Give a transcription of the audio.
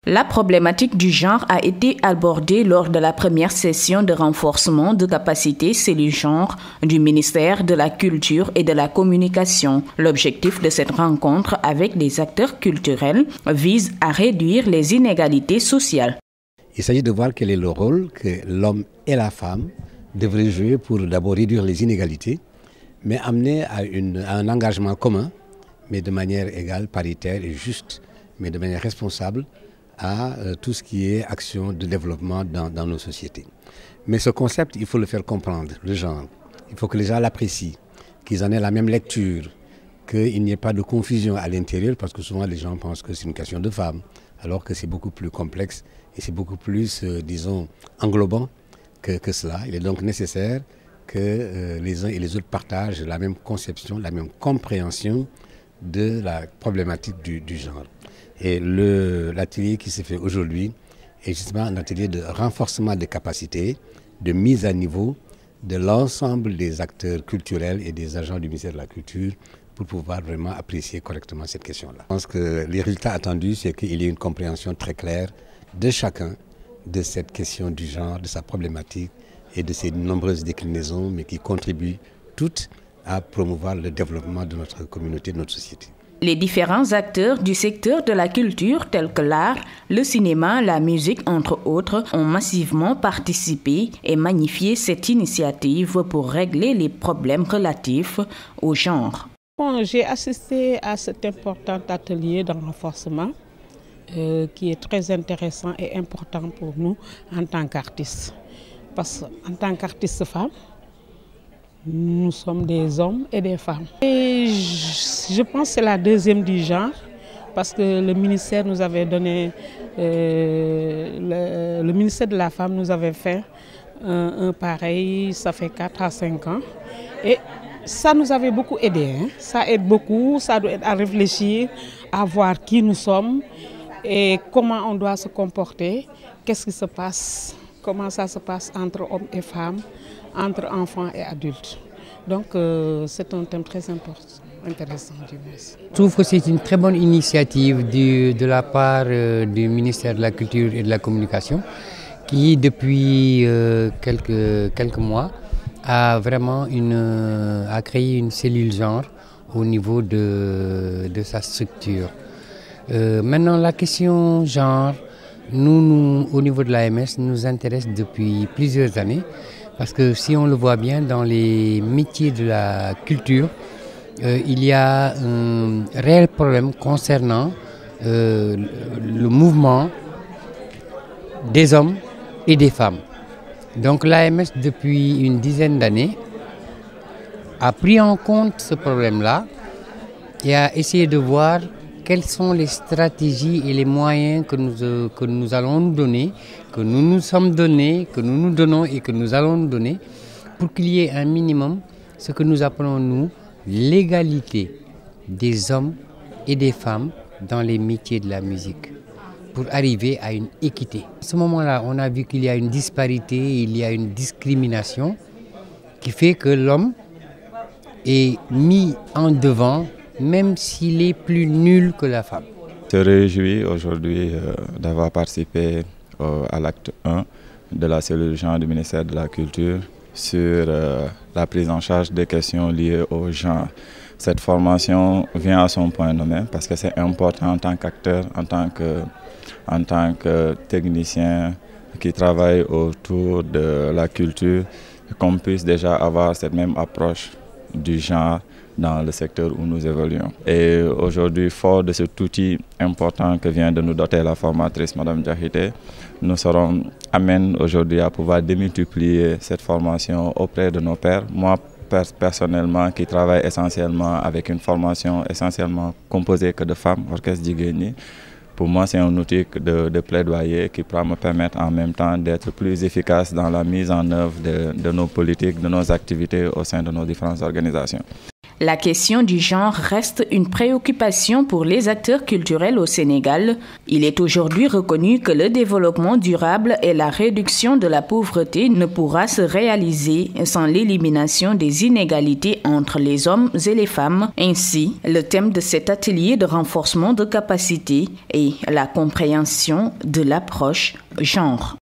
La problématique du genre a été abordée lors de la première session de renforcement de capacité cellules genre du ministère de la Culture et de la Communication. L'objectif de cette rencontre avec les acteurs culturels vise à réduire les inégalités sociales. Il s'agit de voir quel est le rôle que l'homme et la femme devraient jouer pour d'abord réduire les inégalités, mais amener à un engagement commun, mais de manière égale, paritaire et juste, mais de manière responsable, à tout ce qui est action de développement dans nos sociétés. Mais ce concept, il faut le faire comprendre, le genre. Il faut que les gens l'apprécient, qu'ils en aient la même lecture, qu'il n'y ait pas de confusion à l'intérieur, parce que souvent les gens pensent que c'est une question de femmes, alors que c'est beaucoup plus complexe et c'est beaucoup plus, disons, englobant que cela. Il est donc nécessaire que les uns et les autres partagent la même conception, la même compréhension de la problématique du genre. Et l'atelier qui s'est fait aujourd'hui est justement un atelier de renforcement des capacités, de mise à niveau de l'ensemble des acteurs culturels et des agents du ministère de la Culture pour pouvoir vraiment apprécier correctement cette question-là. Je pense que les résultats attendus, c'est qu'il y ait une compréhension très claire de chacun de cette question du genre, de sa problématique et de ses nombreuses déclinaisons, mais qui contribuent toutes à promouvoir le développement de notre communauté, de notre société. Les différents acteurs du secteur de la culture tels que l'art, le cinéma, la musique, entre autres, ont massivement participé et magnifié cette initiative pour régler les problèmes relatifs au genre. J'ai assisté à cet important atelier de renforcement qui est très intéressant et important pour nous en tant qu'artistes. Parce qu'en tant qu'artistes femmes, nous sommes des hommes et des femmes. Et je pense que c'est la deuxième du genre, parce que le ministère nous avait donné, le ministère de la Femme nous avait fait un pareil, ça fait 4 à 5 ans. Et ça nous avait beaucoup aidé. Ça aide beaucoup, ça doit aider à réfléchir, à voir qui nous sommes et comment on doit se comporter, qu'est-ce qui se passe, comment ça se passe entre hommes et femmes, entre enfants et adultes. Donc c'est un thème très intéressant. Je trouve que c'est une très bonne initiative de la part du ministère de la Culture et de la Communication qui depuis quelques mois a vraiment a créé une cellule genre au niveau de sa structure. Maintenant la question genre, nous au niveau de l'AMS nous intéresse depuis plusieurs années. Parce que si on le voit bien dans les métiers de la culture, il y a un réel problème concernant le mouvement des hommes et des femmes. Donc l'AMS, depuis une dizaine d'années, a pris en compte ce problème-là et a essayé de voir quelles sont les stratégies et les moyens que nous allons nous donner, que nous nous sommes donnés, que nous nous donnons et que nous allons nous donner pour qu'il y ait un minimum, ce que nous appelons nous, l'égalité des hommes et des femmes dans les métiers de la musique, pour arriver à une équité. À ce moment-là, on a vu qu'il y a une disparité, il y a une discrimination qui fait que l'homme est mis en devant même s'il est plus nul que la femme. Je me réjouis aujourd'hui d'avoir participé à l'acte 1 de la cellule genre du ministère de la Culture sur la prise en charge des questions liées au genre. Cette formation vient à son point nommé parce que c'est important en tant qu'acteur, en tant que technicien qui travaille autour de la culture, qu'on puisse déjà avoir cette même approche du genre dans le secteur où nous évoluons. Et aujourd'hui, fort de cet outil important que vient de nous doter la formatrice Mme Diakité, nous serons amènes aujourd'hui à pouvoir démultiplier cette formation auprès de nos pairs. Moi, personnellement, qui travaille essentiellement avec une formation essentiellement composée que de femmes, orchestre Jigéen, pour moi, c'est un outil de plaidoyer qui pourra me permettre en même temps d'être plus efficace dans la mise en œuvre de nos politiques, de nos activités au sein de nos différentes organisations. La question du genre reste une préoccupation pour les acteurs culturels au Sénégal. Il est aujourd'hui reconnu que le développement durable et la réduction de la pauvreté ne pourra se réaliser sans l'élimination des inégalités entre les hommes et les femmes. Ainsi, le thème de cet atelier de renforcement de capacité est la compréhension de l'approche genre.